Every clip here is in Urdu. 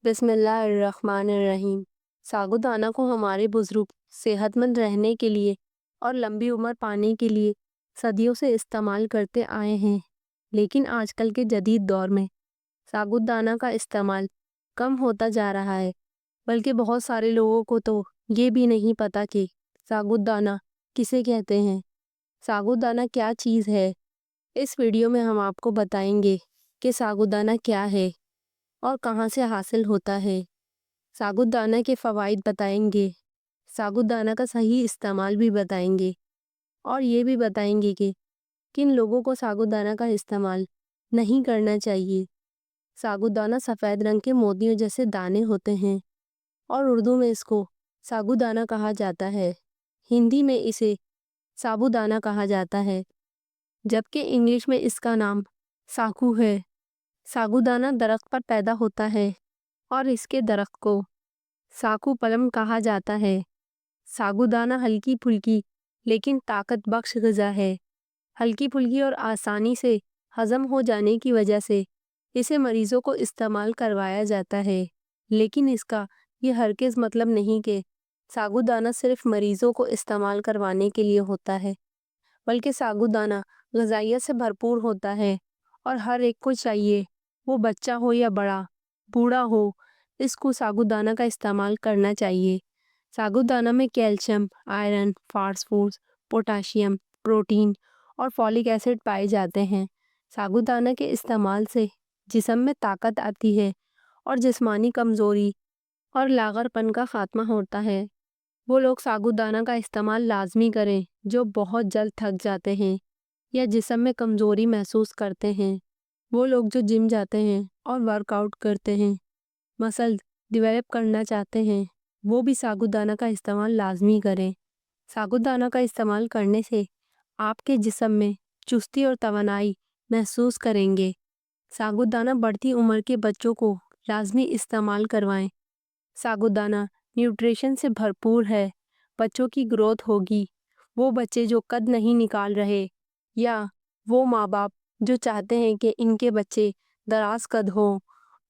بسم اللہ الرحمن الرحیم۔ ساگودانہ کو ہمارے بزرگ صحت مند رہنے کے لیے اور لمبی عمر پانے کے لیے صدیوں سے استعمال کرتے آئے ہیں، لیکن آج کل کے جدید دور میں ساگودانہ کا استعمال کم ہوتا جا رہا ہے، بلکہ بہت سارے لوگوں کو تو یہ بھی نہیں پتا کہ ساگودانہ کسے کہتے ہیں۔ ساگودانہ کیا چیز ہے؟ اس ویڈیو میں ہم آپ کو بتائیں گے کہ ساگودانہ کیا ہے اور کہاں سے حاصل ہوتا ہے۔ ساگودانہ کے فوائد بتائیں گے، ساگودانہ کا صحیح استعمال بھی بتائیں گے، اور یہ بھی بتائیں گے کہ کن لوگوں کو ساگودانہ کا استعمال نہیں کرنا چاہیے۔ ساگودانہ سفید رنگ کے موتیوں جیسے دانے ہوتے ہیں اور اردو میں اس کو ساگودانہ کہا جاتا ہے۔ ہندی میں اسے سابودانہ کہا جاتا ہے، جبکہ انگلش میں اس کا نام ساکو ہے۔ ساگودانہ درخت پر پیدا ہوتا ہے اور اس کے درخت کو ساکو پلم کہا جاتا ہے۔ ساگودانہ ہلکی پھلکی لیکن طاقت بخش غذا ہے۔ ہلکی پھلکی اور آسانی سے ہضم ہو جانے کی وجہ سے اسے مریضوں کو استعمال کروایا جاتا ہے، لیکن اس کا یہ ہرگز مطلب نہیں کہ ساگودانہ صرف مریضوں کو استعمال کروانے کے لیے ہوتا ہے، بلکہ ساگودانہ غذائیت سے بھرپور ہوتا ہے اور ہر ایک کو چاہیے، وہ بچہ ہو یا بڑا، بوڑھا ہو، اس کو ساگودانہ کا استعمال کرنا چاہیے۔ ساگودانہ میں calcium, iron, phosphorus, potassium, protein اور فولک ایسڈ پائے جاتے ہیں۔ ساگودانہ کے استعمال سے جسم میں طاقت آتی ہے اور جسمانی کمزوری اور لاغر پن کا خاتمہ ہوتا ہے۔ وہ لوگ ساگودانہ کا استعمال لازمی کریں جو بہت جلد تھک جاتے ہیں یا جسم میں کمزوری محسوس کرتے ہیں۔ وہ لوگ جو جم جاتے ہیں اور ورک آؤٹ کرتے ہیں، مسل ڈیولپ کرنا چاہتے ہیں، وہ بھی ساگودانہ کا استعمال لازمی کریں۔ ساگودانہ کا استعمال کرنے سے آپ کے جسم میں چستی اور توانائی محسوس کریں گے۔ ساگودانہ بڑھتی عمر کے بچوں کو لازمی استعمال کروائیں۔ ساگودانہ نیوٹریشن سے بھرپور ہے، بچوں کی گروتھ ہوگی۔ وہ بچے جو قد نہیں نکال رہے یا وہ ماں باپ جو چاہتے ہیں کہ ان کے بچے دراز قد ہوں،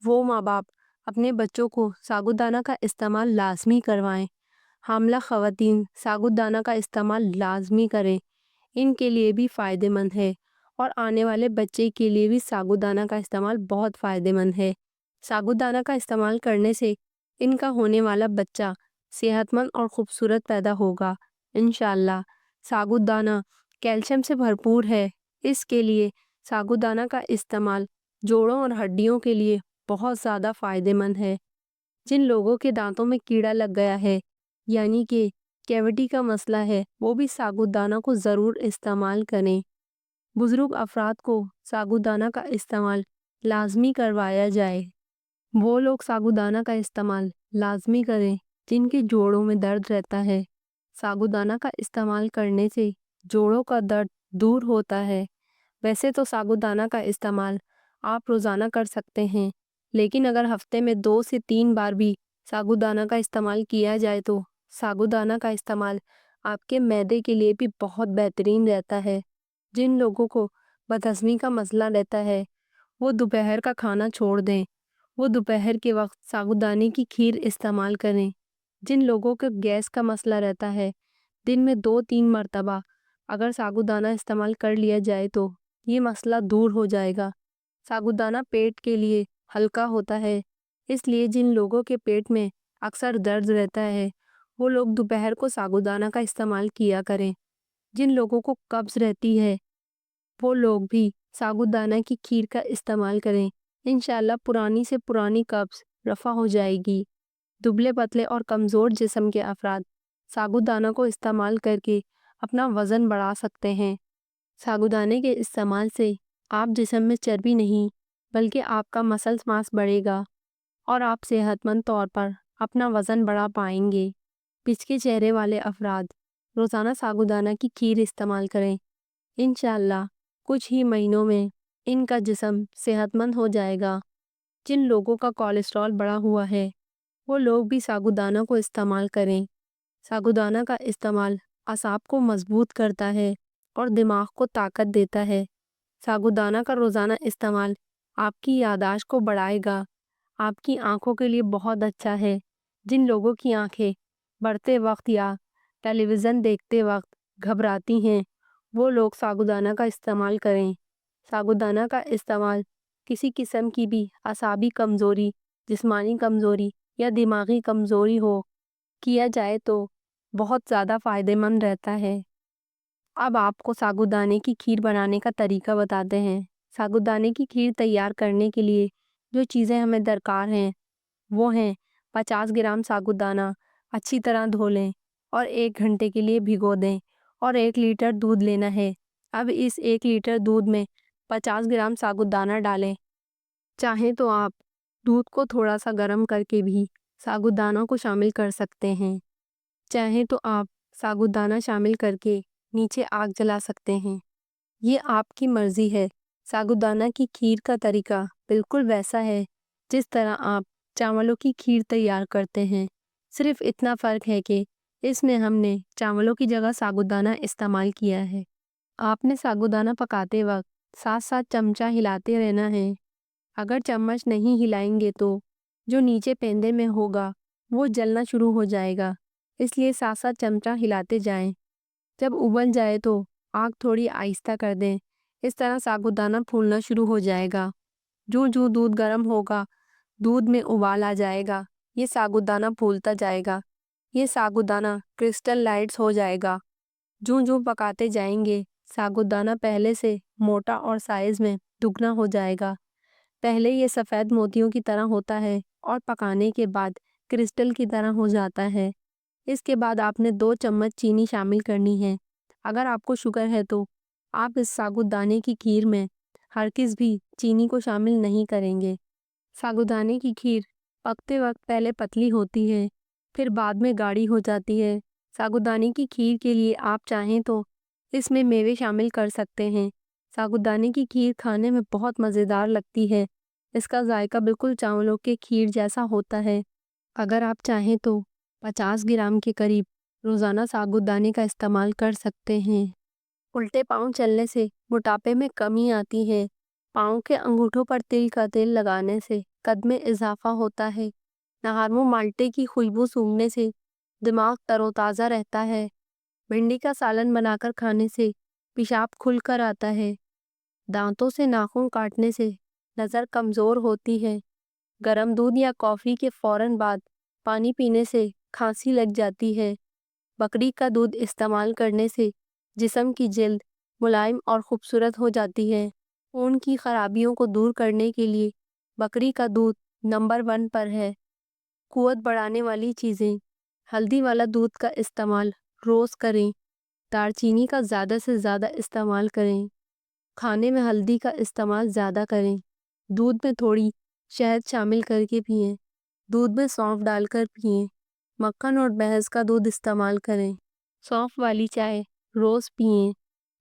وہ ماں باپ اپنے بچوں کو ساگودانہ کا استعمال لازمی کروائیں۔ حاملہ خواتین ساگودانہ کا استعمال لازمی کریں، ان کے لیے بھی فائدہ مند ہے اور آنے والے بچے کے لیے بھی ساگودانہ کا استعمال بہت فائدہ مند ہے۔ ساگودانہ کا استعمال کرنے سے ان کا ہونے والا بچہ صحت مند اور خوبصورت پیدا ہوگا انشاءاللہ۔ ساگودانہ کیلشیم سے بھرپور ہے، اس کے لیے ساگودانہ کا استعمال جوڑوں اور ہڈیوں کے لیے بہت زیادہ فائدہ مند ہے۔ جن لوگوں کے دانتوں میں کیڑا لگ گیا ہے یعنی کہ کیویٹی کا مسئلہ ہے، وہ بھی ساگودانہ کو ضرور استعمال کریں۔ بزرگ افراد کو ساگودانہ کا استعمال لازمی کروایا جائے۔ وہ لوگ ساگودانہ کا استعمال لازمی کریں جن کے جوڑوں میں درد رہتا ہے۔ ساگودانہ کا استعمال کرنے سے جوڑوں کا درد دور ہوتا ہے۔ ویسے تو ساگودانہ کا استعمال آپ روزانہ کر سکتے ہیں، لیکن اگر ہفتے میں 2 سے 3 بار بھی ساگودانہ کا استعمال کیا جائے تو ساگودانہ کا استعمال آپ کے معدے کے لیے بھی بہت بہترین رہتا ہے۔ جن لوگوں کو بدہضمی کا مسئلہ رہتا ہے وہ دوپہر کا کھانا چھوڑ دیں، وہ دوپہر کے وقت ساگودانے کی کھیر استعمال کریں۔ جن لوگوں کو گیس کا مسئلہ رہتا ہے، دن میں 2-3 مرتبہ اگر ساگودانہ استعمال کر لیا جائے تو یہ مسئلہ دور ہو جائے گا۔ ساگودانہ پیٹ کے لیے ہلکا ہوتا ہے، اس لیے جن لوگوں کے پیٹ میں اکثر درد رہتا ہے وہ لوگ دوپہر کو ساگودانہ کا استعمال کیا کریں۔ جن لوگوں کو قبض رہتی ہے وہ لوگ بھی ساگودانہ کی کھیر کا استعمال کریں، انشاءاللہ پرانی سے پرانی قبض رفع ہو جائے گی۔ دبلے پتلے اور کمزور جسم کے افراد ساگودانہ کو استعمال کر کے اپنا وزن بڑھا سکتے ہیں۔ ساگودانے کے استعمال سے آپ جسم میں چربی نہیں بلکہ آپ کا مسلز ماس بڑھے گا اور آپ صحت مند طور پر اپنا وزن بڑھا پائیں گے۔ پچکے چہرے والے افراد روزانہ ساگودانہ کی کھیر استعمال کریں، انشاءاللہ کچھ ہی مہینوں میں ان کا جسم صحت مند ہو جائے گا۔ جن لوگوں کا کولیسٹرول بڑھا ہوا ہے وہ لوگ بھی ساگودانہ کو استعمال کریں۔ ساگودانہ کا استعمال اعصاب کو مضبوط کرتا ہے اور دماغ کو طاقت دیتا ہے۔ ساگودانہ کا روزانہ استعمال آپ کی یادداشت کو بڑھائے گا، آپ کی آنکھوں کے لیے بہت اچھا ہے۔ جن لوگوں کی آنکھیں پڑھتے وقت یا ٹیلی ویژن دیکھتے وقت گھبراتی ہیں وہ لوگ ساگودانہ کا استعمال کریں۔ ساگودانہ کا استعمال کسی قسم کی بھی اعصابی کمزوری، جسمانی کمزوری یا دماغی کمزوری ہو کیا جائے تو بہت زیادہ فائدہ مند رہتا ہے۔ اب آپ کو ساگودانے کی کھیر بنانے کا طریقہ بتاتے ہیں۔ ساگودانے کی کھیر تیار کرنے کے لیے جو چیزیں ہمیں درکار ہیں وہ ہیں 50 گرام ساگودانہ اچھی طرح دھو لیں اور 1 گھنٹے کے لیے بھگو دیں، اور 1 لیٹر دودھ لینا ہے۔ اب اس 1 لیٹر دودھ میں 50 گرام ساگودانہ ڈالیں۔ چاہیں تو آپ دودھ کو تھوڑا سا گرم کر کے بھی ساگودانہ کو شامل کر سکتے ہیں۔ چاہیں تو آپ ساگودانہ شامل کر کے نیچے آگ جلا سکتے ہیں، یہ آپ کی مرضی ہے۔ ساگودانہ کی کھیر کا طریقہ بالکل ویسا ہے جس طرح آپ چاولوں کی کھیر تیار کرتے ہیں، صرف اتنا فرق ہے کہ اس میں ہم نے چاولوں کی جگہ ساگودانہ استعمال کیا ہے۔ آپ نے ساگودانہ پکاتے وقت ساتھ ساتھ چمچہ ہلاتے رہنا ہے۔ اگر چمچ نہیں ہلائیں گے تو جو نیچے پیندے میں ہوگا وہ جلنا شروع ہو جائے گا، اس لیے ساتھ ساتھ چمچہ ہلاتے جائیں۔ جب ابل جائے تو آگ تھوڑی آہستہ کر دیں، اس طرح ساگودانہ پھولنا شروع ہو جائے گا۔ جو دودھ گرم ہوگا دودھ میں ابال آ جائے گا، یہ ساگودانہ پھولتا جائے گا، یہ ساگودانہ کرسٹل لائٹس ہو جائے گا۔ جو پکاتے جائیں گے ساگودانہ پہلے سے موٹا اور سائز میں دگنا ہو جائے گا۔ پہلے یہ سفید موتیوں کی طرح ہوتا ہے اور پکانے کے بعد کرسٹل کی طرح ہو جاتا ہے۔ اس کے بعد آپ نے 2 چمچ چینی شامل کرنی ہے۔ اگر آپ کو شوگر ہے تو آپ اس ساگودانے کی کھیر میں ہرگز بھی چینی کو شامل نہیں کریں گے۔ ساگودانے کی کھیر پکتے وقت پہلے پتلی ہوتی ہے، پھر بعد میں گاڑھی ہو جاتی ہے۔ ساگودانے کی کھیر کے لیے آپ چاہیں تو اس میں میوے شامل کر سکتے ہیں۔ ساگودانے کی کھیر کھانے میں بہت مزیدار لگتی ہے، اس کا ذائقہ بالکل چاولوں کے کھیر جیسا ہوتا ہے۔ اگر آپ چاہیں تو 50 گرام کے قریب روزانہ ساگودانے کا استعمال کر سکتے ہیں۔ الٹے پاؤں چلنے سے موٹاپے میں کمی آتی ہے۔ پاؤں کے انگوٹھوں پر تل کا تیل لگانے سے قد میں اضافہ ہوتا ہے۔ نہارمو مالٹے کی خوشبو سونگھنے سے دماغ تر و تازہ رہتا ہے۔ بھنڈی کا سالن بنا کر کھانے سے پیشاب کھل کر آتا ہے۔ دانتوں سے ناخن کاٹنے سے نظر کمزور ہوتی ہے۔ گرم دودھ یا کافی کے فوراً بعد پانی پینے سے کھانسی لگ جاتی ہے۔ بکری کا دودھ استعمال کرنے سے جسم کی جلد ملائم اور خوبصورت ہو جاتی ہے۔ خون کی خرابیوں کو دور کرنے کے لیے بکری کا دودھ نمبر 1 پر ہے۔ قوت بڑھانے والی چیزیں: ہلدی والا دودھ کا استعمال روز کریں۔ دار چینی کا زیادہ سے زیادہ استعمال کریں۔ کھانے میں ہلدی کا استعمال زیادہ کریں۔ دودھ میں تھوڑی شہد شامل کر کے پئیں۔ دودھ میں سونف ڈال کر پئیں۔ مکھن اور بھینس کا دودھ استعمال کریں۔ سونف والی چائے روز پئیں۔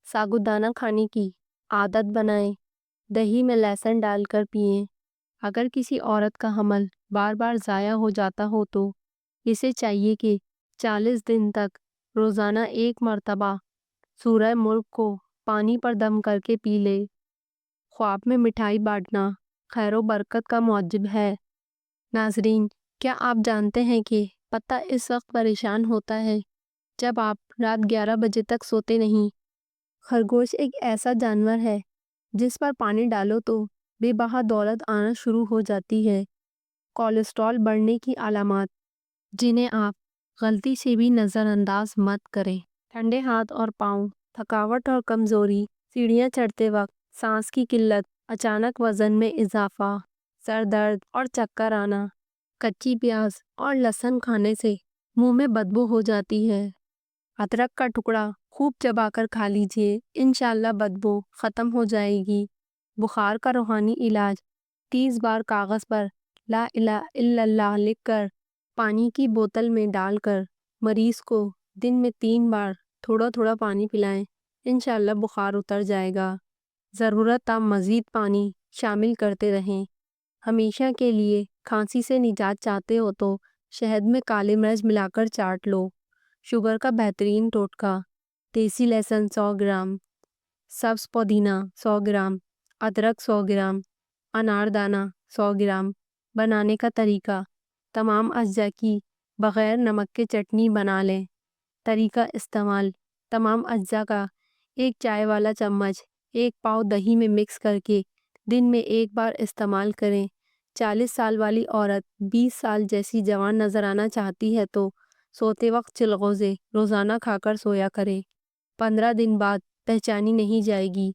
ساگودانہ کھانے کی عادت بنائیں۔ دہی میں لہسن ڈال کر پئیں۔ اگر کسی عورت کا حمل بار بار ضائع ہو جاتا ہو تو اسے چاہیے کہ 40 دن تک روزانہ 1 مرتبہ سورہ ملک کو پانی پر دم کر کے پی لے۔ خواب میں مٹھائی بانٹنا خیر و برکت کا موجب ہے۔ ناظرین، کیا آپ جانتے ہیں کہ پتہ اس وقت پریشان ہوتا ہے جب آپ رات 11 بجے تک سوتے نہیں؟ خرگوش ایک ایسا جانور ہے جس پر پانی ڈالو تو بے بہا دولت آنا شروع ہو جاتی ہے۔ کولیسٹرول بڑھنے کی علامات جنہیں آپ غلطی سے بھی نظر انداز مت کریں: ٹھنڈے ہاتھ اور پاؤں، تھکاوٹ اور کمزوری، سیڑھیاں چڑھتے وقت سانس کی قلت، اچانک وزن میں اضافہ، سر درد اور چکر آنا۔ کچی پیاز اور لہسن کھانے سے منہ میں بدبو ہو جاتی ہے۔ ادرک کا ٹکڑا خوب چبا کر کھا لیجئے، انشاءاللہ بدبو ختم ہو جائے گی۔ بخار کا روحانی علاج: 30 بار کاغذ پر لا الہ الا اللہ لکھ کر پانی کی بوتل میں ڈال کر مریض کو دن میں 3 بار تھوڑا تھوڑا پانی پلائیں، انشاءاللہ بخار اتر جائے گا۔ ضرورت تا مزید پانی شامل کرتے رہیں۔ ہمیشہ کے لیے کھانسی سے نجات چاہتے ہو تو شہد میں کالی مرچ ملا کر چاٹ لو۔ شوگر کا بہترین ٹوٹکا: دیسی لہسن 100 گرام، سبز پودینہ 100 گرام، ادرک 100 گرام، انار دانہ 100 گرام، بنانے کا طریقہ: تمام اجزاء کی بغیر نمک کے چٹنی بنا لیں۔ طریقہ استعمال: تمام اجزاء کا ایک چائے والا چمچ ایک پاؤ دہی میں مکس کر کے دن میں ایک بار استعمال کریں۔ 40 سال والی عورت 20 سال جیسی جوان نظر آنا چاہتی ہے تو سوتے وقت چلغوزے روزانہ کھا کر سویا کریں۔ 15 دن بعد پہچانی نہیں جائے گی۔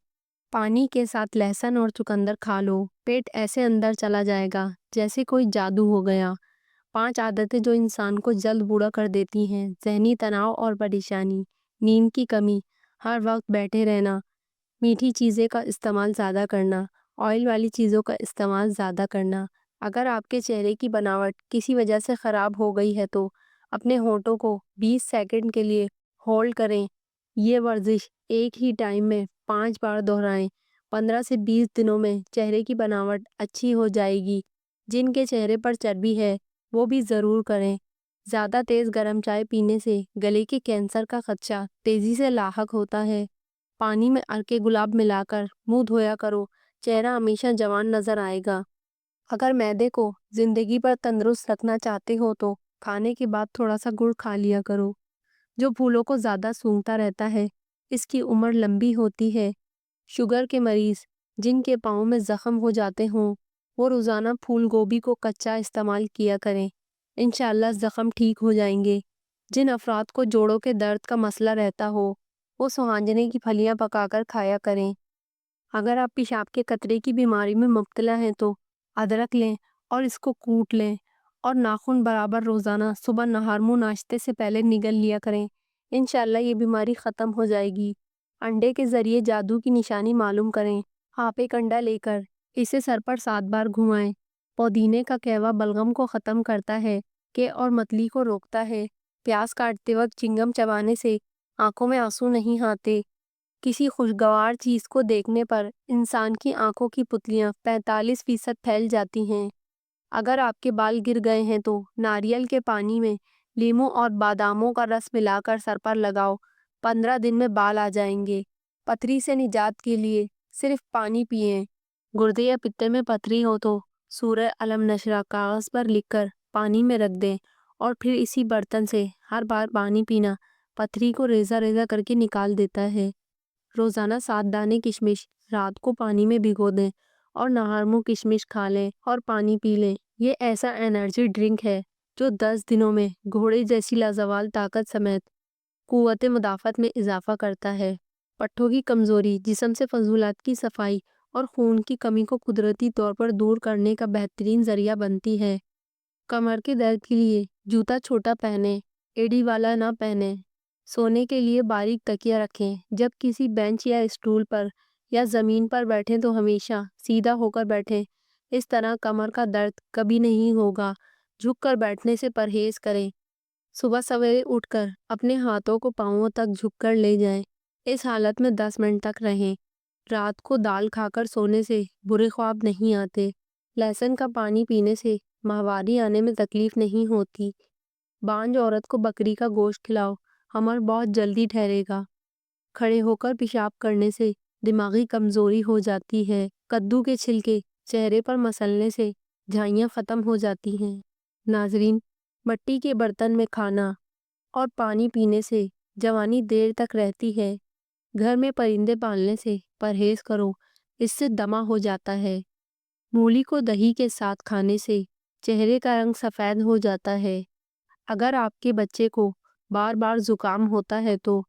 پانی کے ساتھ لہسن اور چقندر کھا لو، پیٹ ایسے اندر چلا جائے گا جیسے کوئی جادو ہو گیا۔ 5 عادتیں جو انسان کو جلد بوڑھا کر دیتی ہیں: ذہنی تناؤ اور پریشانی، نیند کی کمی، ہر وقت بیٹھے رہنا، میٹھی چیزیں کا استعمال زیادہ کرنا، آئل والی چیزوں کا استعمال زیادہ کرنا۔ اگر آپ کے چہرے کی بناوٹ کسی وجہ سے خراب ہو گئی ہے تو اپنے ہونٹوں کو 20 سیکنڈ کے لیے ہولڈ کریں۔ یہ ورزش ایک ہی ٹائم میں 5 بار دہرائیں۔ 15 سے 20 دنوں میں چہرے کی بناوٹ اچھی ہو جائے گی۔ جن کے چہرے پر چربی ہے وہ بھی ضرور کریں۔ زیادہ تیز گرم چائے پینے سے گلے کے کینسر کا خدشہ تیزی سے لاحق ہوتا ہے۔ پانی میں عرق گلاب ملا کر منہ دھویا کرو، چہرہ ہمیشہ جوان نظر آئے گا۔ اگر معدے کو زندگی پر تندرست رکھنا چاہتے ہو تو کھانے کے بعد تھوڑا سا گڑ کھا لیا کرو، جو پھولوں کو زیادہ سونگھتا رہتا ہے۔ اس کی عمر لمبی ہوتی ہے۔ شوگر کے مریض جن کے پاؤں میں زخم ہو جاتے ہوں وہ روزانہ پھول گوبھی کو کچا استعمال کیا کریں، انشاءاللہ زخم ٹھیک ہو جائیں گے۔ جن افراد کو جوڑوں کے درد کا مسئلہ رہتا ہو وہ سوہانجنے کی پھلیاں پکا کر کھایا کریں۔ اگر آپ پیشاب کے قطرے کی بیماری میں مبتلا ہیں تو ادرک لیں اور اس کو کوٹ لیں اور ناخن برابر روزانہ صبح نہار منہ ناشتے سے پہلے نگل لیا کریں، انشاءاللہ یہ بیماری ختم ہو جائے گی۔ انڈے کے ذریعے جادو کی نشانی معلوم کریں۔ آپ ایک انڈا لے کر اسے سر پر 7 بار گھمائیں۔ پودینے کا کہوا بلغم کو ختم کرتا ہے، کہ اور متلی کو روکتا ہے۔ پیاز کاٹتے وقت چنگم چبانے سے آنکھوں میں آنسو نہیں آتے۔ کسی خوشگوار چیز کو دیکھنے پر انسان کی آنکھوں کی پتلیاں 45% پھیل جاتی ہیں۔ اگر آپ کے بال گر گئے ہیں تو ناریل کے پانی میں لیموں اور باداموں کا رس ملا کر سر پر لگاؤ، 15 دن میں بال آ جائیں گے۔ پتھری سے نجات کے لیے صرف پانی پئیں۔ گردے یا پتے میں پتھری ہو تو سورہ الم نشرہ کاغذ پر لکھ کر پانی میں رکھ دیں اور پھر اسی برتن سے ہر بار پانی پینا پتھری کو ریزہ ریزہ کر کے نکال دیتا ہے۔ روزانہ 7 دانے کشمش رات کو پانی میں بھگو دیں اور نہار منہ کشمش کھا لیں اور پانی پی لیں۔ یہ ایسا انرجی ڈرنک ہے جو 10 دنوں میں گھوڑے جیسی لازوال طاقت سمیت قوت مدافعت میں اضافہ کرتا ہے۔ پٹھوں کی کمزوری، جسم سے فضولات کی صفائی اور خون کی کمی کو قدرتی طور پر دور کرنے کا بہترین ذریعہ بنتی ہے۔ کمر کے درد کے لیے جوتا چھوٹا پہنیں، ایڑی والا نہ پہنیں۔ سونے کے لیے باریک تکیہ رکھیں۔ جب کسی بینچ یا اسٹول پر یا زمین پر بیٹھیں تو ہمیشہ سیدھا ہو کر بیٹھیں، اس طرح کمر کا درد کبھی نہیں ہوگا۔ جھک کر بیٹھنے سے پرہیز کریں۔ صبح سویرے اٹھ کر اپنے ہاتھوں کو پاؤں تک جھک کر لے جائیں، اس حالت میں 10 منٹ تک رہیں۔ رات کو دال کھا کر سونے سے برے خواب نہیں آتے۔ لہسن کا پانی پینے سے ماہواری آنے میں تکلیف نہیں ہوتی۔ بانجھ عورت کو بکری کا گوشت کھلاؤ، حمل بہت جلدی ٹھہرے گا۔ کھڑے ہو کر پیشاب کرنے سے دماغی کمزوری ہو جاتی ہے۔ کدو کے چھلکے چہرے پر مسلنے سے جھائیاں ختم ہو جاتی ہیں۔ ناظرین، مٹی کے برتن میں کھانا اور پانی پینے سے جوانی دیر تک رہتی ہے۔ گھر میں پرندے پالنے سے پرہیز کرو، اس سے دمہ ہو جاتا ہے۔ مولی کو دہی کے ساتھ کھانے سے چہرے کا رنگ سفید ہو جاتا ہے۔ اگر آپ کے بچے کو بار بار زکام ہوتا ہے تو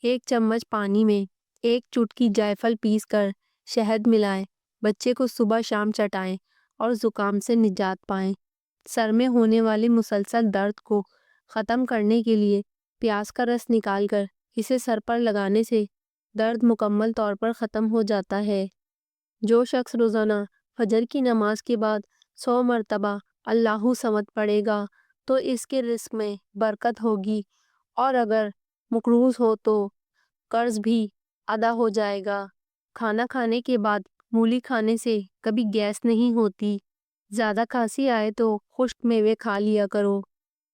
1 چمچ پانی میں 1 چٹکی جائفل پیس کر شہد ملائیں، بچے کو صبح شام چٹائیں اور زکام سے نجات پائیں۔ سر میں ہونے والے مسلسل درد کو ختم کرنے کے لیے پیاز کا رس نکال کر اسے سر پر لگانے سے درد مکمل طور پر ختم ہو جاتا ہے۔ جو شخص روزانہ فجر کی نماز کے بعد 100 مرتبہ اللہ صمد پڑھے گا تو اس کے رزق میں برکت ہوگی، اور اگر مقروض ہو تو قرض بھی ادا ہو جائے گا۔ کھانا کھانے کے بعد مولی کھانے سے کبھی گیس نہیں ہوتی۔ زیادہ کھانسی آئے تو خشک میوے کھا لیا کرو۔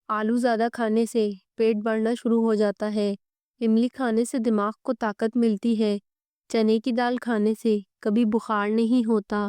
آلو زیادہ کھانے سے پیٹ بڑھنا شروع ہو جاتا ہے۔ املی کھانے سے دماغ کو طاقت ملتی ہے۔ چنے کی دال کھانے سے کبھی بخار نہیں ہوتا۔